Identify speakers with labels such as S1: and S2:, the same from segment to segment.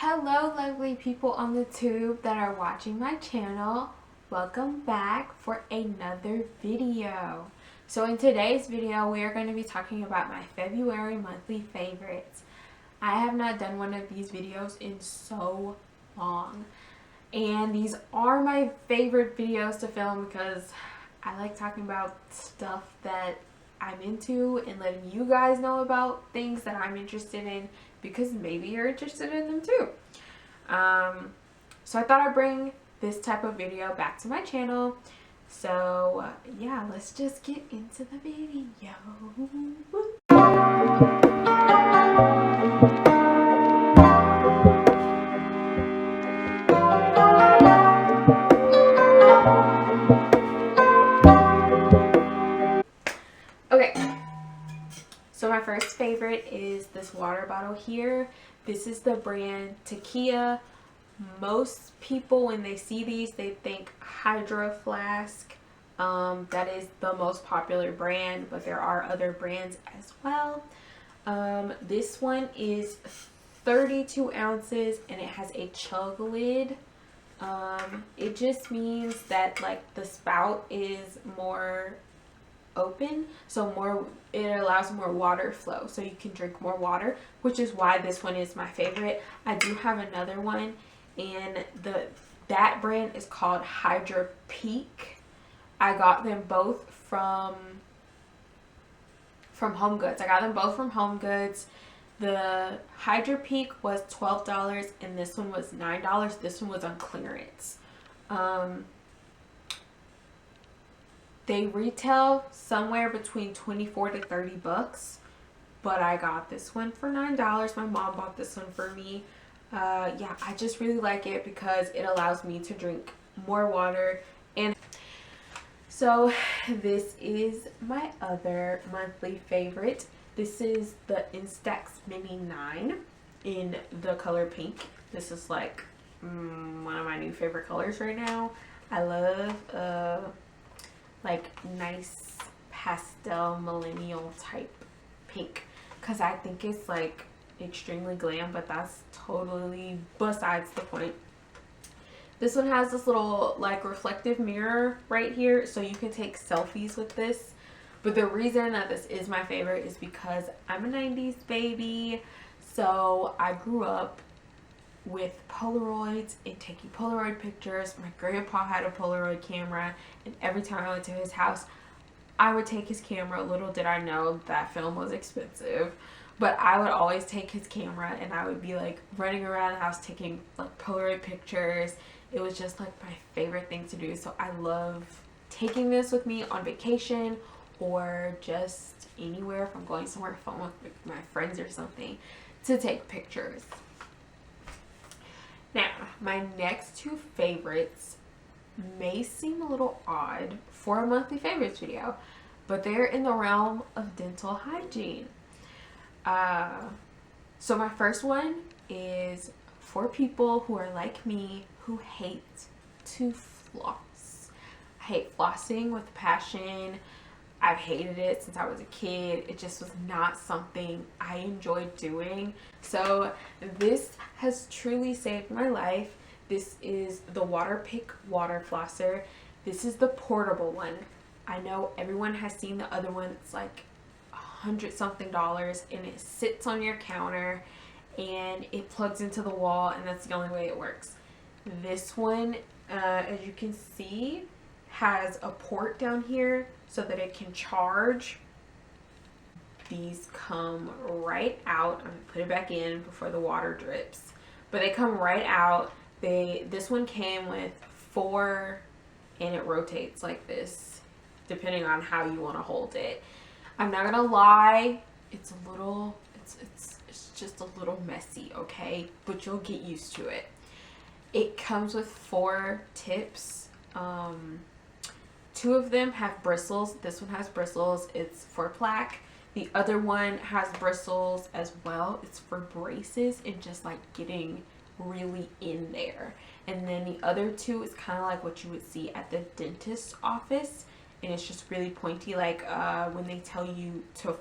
S1: Hello lovely people on the tube that are watching my channel. Welcome back for another video. So in today's video we are going to be talking about my February monthly favorites. I have not done one of these videos in so long. And these are my favorite videos to film because I like talking about stuff that I'm into and letting you guys know about things that I'm interested in because maybe you're interested in them too. So I thought I'd bring this type of video back to my channel. So yeah, let's just get into the video. Okay, so my first favorite is this water bottle here. This is the brand Tequila. Most people, when they see these, they think Hydro Flask. That is the most popular brand, but there are other brands as well. This one is 32 ounces and it has a chug lid. It just means that like the spout is more open, so it allows more water flow, so you can drink more water, which is why this one is my favorite. I do have another one, and that brand is called Hydro Peak. I got them both from Home Goods. I got them both from Home Goods. The Hydro Peak was $12 and this one was $9. This one was on clearance. They retail somewhere between 24 to 30 bucks, but I got this one for $9. My mom bought this one for me. Yeah, I just really like it because it allows me to drink more water. And so this is my other monthly favorite. This is the Instax Mini 9 in the color pink. This is like one of my new favorite colors right now. I love like nice pastel millennial type pink because I think it's like extremely glam, but that's totally besides the point. This one has this little like reflective mirror right here, so you can take selfies with this. But the reason that this is my favorite is because I'm a 90s baby, so I grew up with Polaroids and taking Polaroid pictures. My grandpa had a Polaroid camera, and every time I went to his house I would take his camera. Little did I know that film was expensive, but I would always take his camera and I would be like running around the house taking like Polaroid pictures. It was just like my favorite thing to do, so I love taking this with me on vacation or just anywhere if I'm going somewhere fun with my friends or something to take pictures. Now, my next two favorites may seem a little odd for a monthly favorites video, but they're in the realm of dental hygiene. So my first one is for people who are like me who hate to floss. I hate flossing with passion. I've hated it since I was a kid. It just was not something I enjoyed doing. So this has truly saved my life. This is the Waterpik water flosser. This is the portable one. I know everyone has seen the other one. It's like $100-something and it sits on your counter and it plugs into the wall, and that's the only way it works. This one, as you can see, has a port down here so that it can charge. These come right out. I'm gonna put it back in before the water drips, but they come right out. This one came with 4, and it rotates like this depending on how you want to hold it. I'm not gonna lie, it's just a little messy, okay, but you'll get used to it. It comes with 4 tips. 2 of them have bristles. This one has bristles. It's for plaque. The other one has bristles as well. It's for braces and just like getting really in there. And then the other 2 is kind of like what you would see at the dentist's office, and it's just really pointy, like when they tell you to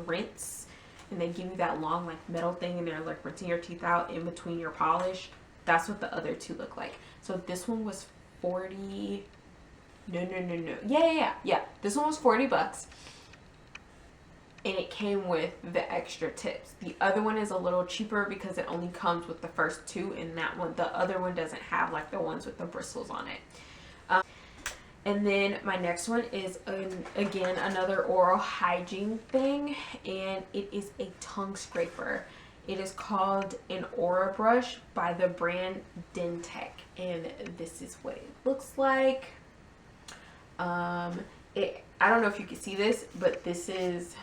S1: rinse. and they give you that long like metal thing, and they're like rinsing your teeth out in between your polish. That's what the other two look like. So this one was 40. No. Yeah. This one was $40, and it came with the extra tips. The other one is a little cheaper because it only comes with the first two, and that one, the other one doesn't have like the ones with the bristles on it. And then my next one is again another oral hygiene thing, and it is a tongue scraper. It is called an Aura Brush by the brand Dentec, and this is what it looks like. I don't know if you can see this, but this is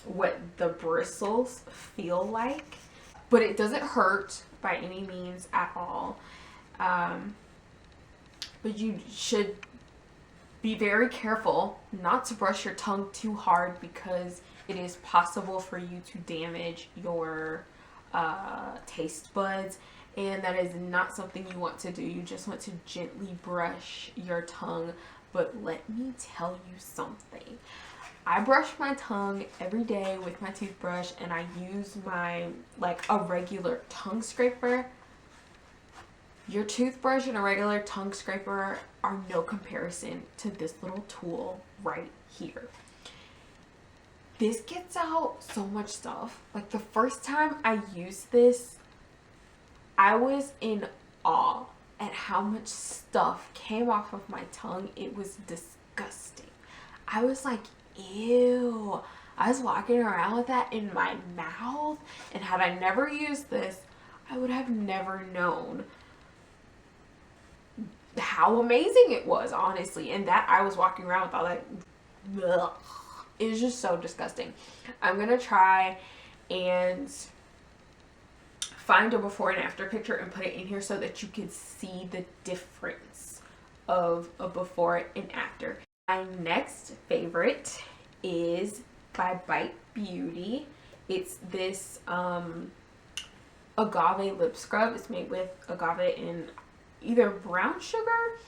S1: what the bristles feel like, but it doesn't hurt by any means at all. But you should be very careful not to brush your tongue too hard, because it is possible for you to damage your taste buds, and that is not something you want to do. You just want to gently brush your tongue. But let me tell you something. I brush my tongue every day with my toothbrush, and I use my a regular tongue scraper. Your toothbrush and a regular tongue scraper are no comparison to this little tool right here. This gets out so much stuff. Like the first time I used this, I was in awe at how much stuff came off of my tongue. It was disgusting. I was like, ew. I was walking around with that in my mouth, and had I never used this, I would have never known how amazing it was, honestly. And that I was walking around with all that. Ugh. It was just so disgusting. I'm gonna try and find a before and after picture and put it in here so that you can see the difference of a before and after. My next favorite is by Bite Beauty. It's this agave lip scrub. It's made with agave and either brown sugar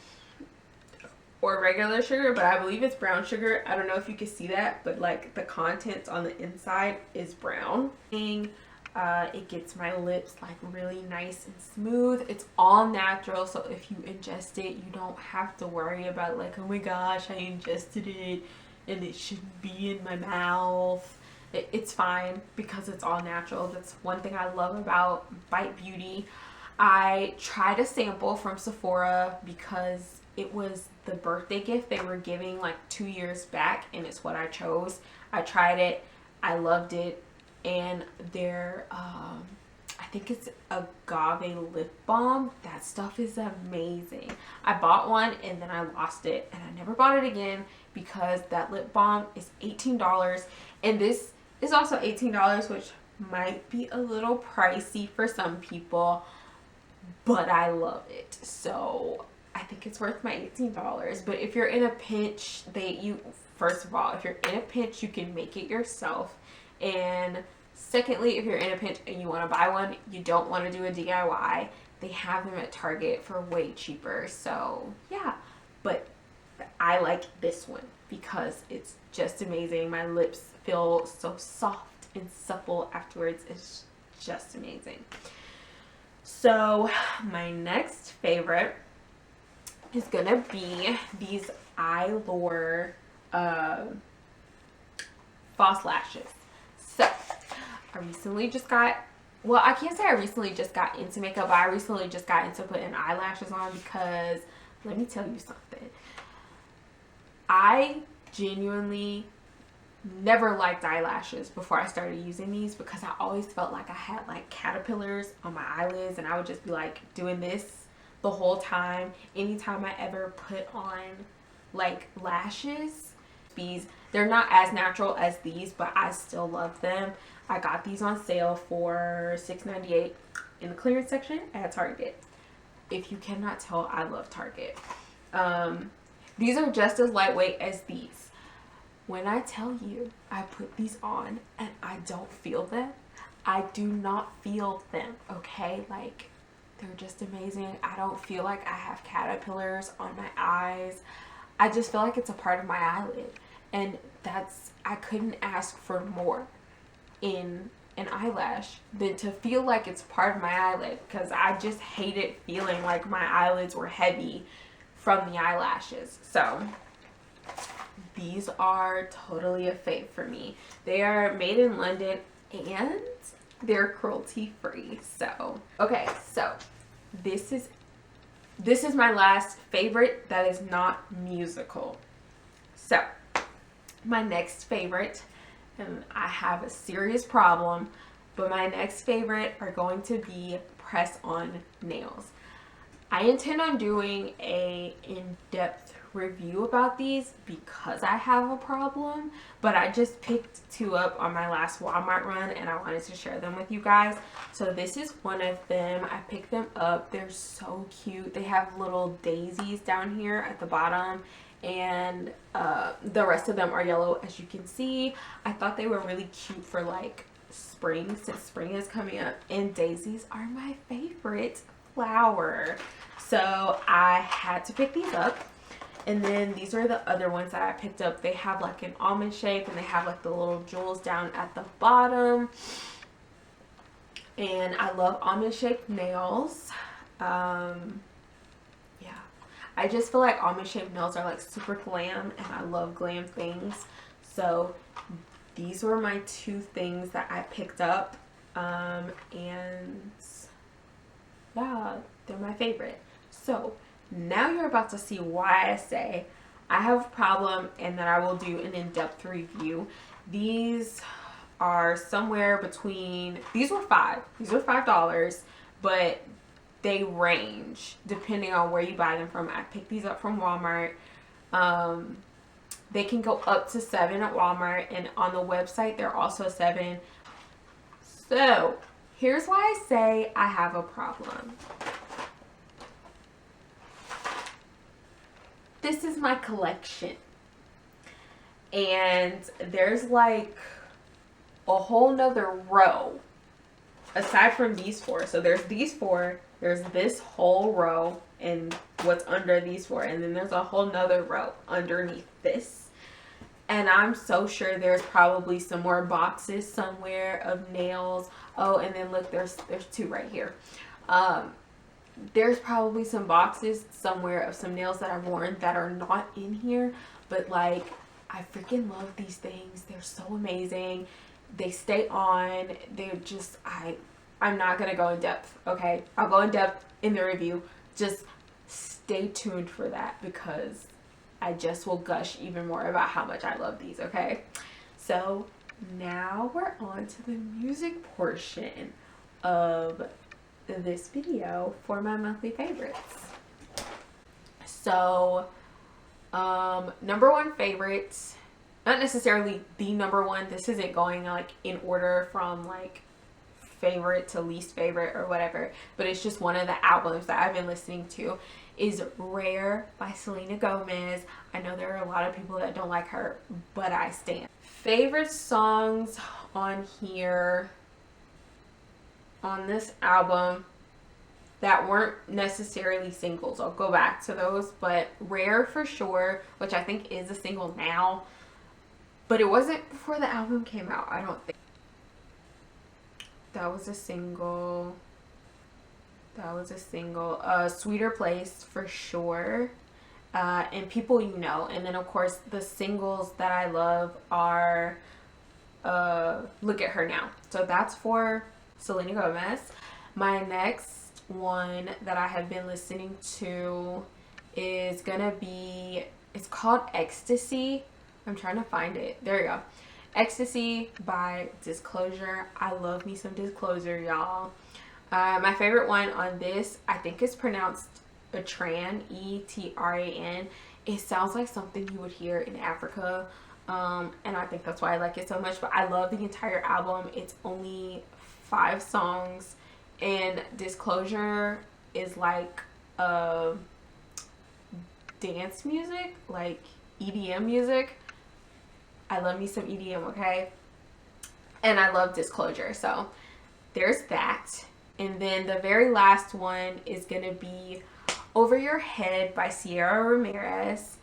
S1: or regular sugar, but I believe it's brown sugar. I don't know if you can see that, but like the contents on the inside is brown. It gets my lips like really nice and smooth. It's all natural, so if you ingest it, you don't have to worry about like, oh my gosh, I ingested it and it shouldn't be in my mouth. It's fine because it's all natural. That's one thing I love about Bite Beauty. I tried a sample from Sephora because it was the birthday gift they were giving like 2 years back, and it's what I chose. I tried it. I loved it. And their, I think it's agave lip balm. That stuff is amazing. I bought one and then I lost it, and I never bought it again because that lip balm is $18. And this is also $18, which might be a little pricey for some people, but I love it. So I think it's worth my $18. But if you're in a pinch, first of all, if you're in a pinch, you can make it yourself. And secondly, if you're in a pinch and you want to buy one, you don't want to do a DIY, they have them at Target for way cheaper. So yeah, but I like this one because it's just amazing. My lips feel so soft and supple afterwards. It's just amazing. So my next favorite is gonna be these Eyelure false lashes. So I recently just got, well, I can't say I recently just got into makeup, but I recently just got into putting eyelashes on because let me tell you something. I genuinely never liked eyelashes before I started using these because I always felt like I had like caterpillars on my eyelids, and I would just be like doing this the whole time. Anytime I ever put on like lashes, they're not as natural as these, but I still love them. I got these on sale for $6.98 in the clearance section at Target. If you cannot tell, I love Target. These are just as lightweight as these. When I tell you I put these on and I don't feel them, I do not feel them, okay? Like, they're just amazing. I don't feel like I have caterpillars on my eyes. I just feel like it's a part of my eyelid. And I couldn't ask for more in an eyelash than to feel like it's part of my eyelid, because I just hated feeling like my eyelids were heavy from the eyelashes. So these are totally a fave for me. They are made in London and they're cruelty free. So okay, so this is my last favorite that is not musical. So my next favorite, and I have a serious problem, but my next favorite are going to be press-on nails. I intend on doing a in-depth review about these because I have a problem, but I just picked two up on my last Walmart run and I wanted to share them with you guys. So this is one of them. I picked them up. They're so cute. They have little daisies down here at the bottom, and the rest of them are yellow, as you can see. I thought they were really cute for like spring, since spring is coming up, and daisies are my favorite flower. So I had to pick these up. And then these are the other ones that I picked up. They have like an almond shape, and they have like the little jewels down at the bottom. And I love almond shaped nails. Yeah, I just feel like almond shaped nails are like super glam, and I love glam things. So these were my two things that I picked up. And yeah, they're my favorite. So now you're about to see why I say I have a problem and that I will do an in-depth review. These are somewhere between, these were $5, but they range depending on where you buy them from. I picked these up from Walmart. They can go up to $7 at Walmart, and on the website they're also $7. So here's why I say I have a problem. This is my collection, and there's like a whole nother row aside from these four. So there's these four, there's this whole row and what's under these four, and then there's a whole nother row underneath this. And I'm so sure there's probably some more boxes somewhere of nails. Oh, and then look, there's two right here. There's probably some boxes somewhere of some nails that I've worn that are not in here, but like, I freaking love these things. They're so amazing. They stay on. They're just, I'm not gonna go in depth, okay? I'll go in depth in the review. Just stay tuned for that, because I just will gush even more about how much I love these, okay? So now we're on to the music portion of this video for my monthly favorites. So number one favorite, not necessarily the number one, this isn't going like in order from like favorite to least favorite or whatever, but it's just one of the albums that I've been listening to, is Rare by Selena Gomez. I know there are a lot of people that don't like her, but I stand. Favorite songs on here, on this album, that weren't necessarily singles. I'll go back to those, but Rare for sure, which I think is a single now, but it wasn't before the album came out, I don't think. That was a single. Sweeter Place for sure. And People You Know. And then of course the singles that I love are Look at Her Now. So that's for Selena Gomez. My next one that I have been listening to is gonna be, it's called Ecstasy. I'm trying to find it. There you go. Ecstasy by Disclosure. I love me some Disclosure, y'all. My favorite one on this, I think it's pronounced Etran, E-T-R-A-N. It sounds like something you would hear in Africa, and I think that's why I like it so much. But I love the entire album. It's only 5 songs, and Disclosure is like dance music, like EDM music. I love me some EDM, okay? And I love Disclosure, so there's that. And then the very last one is gonna be Over Your Head by Sierra Ramirez.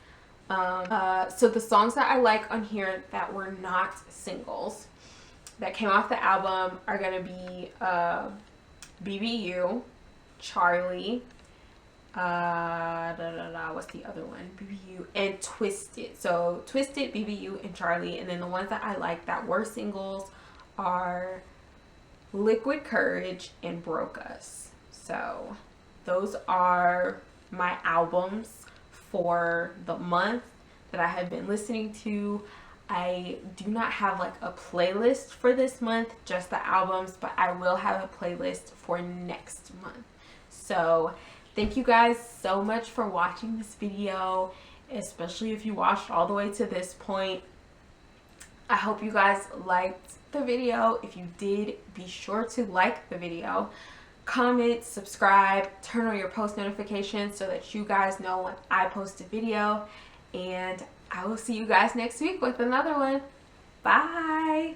S1: So the songs that I like on here that were not singles that came off the album are gonna be BBU, Charlie, what's the other one? BBU and Twisted. So Twisted, BBU, and Charlie. And then the ones that I like that were singles are Liquid Courage and Broke Us. So those are my albums for the month that I have been listening to. I do not have like a playlist for this month, just the albums, but I will have a playlist for next month. So thank you guys so much for watching this video, especially if you watched all the way to this point. I hope you guys liked the video. If you did, be sure to like the video, comment, subscribe, turn on your post notifications so that you guys know when I post a video. And I will see you guys next week with another one. Bye.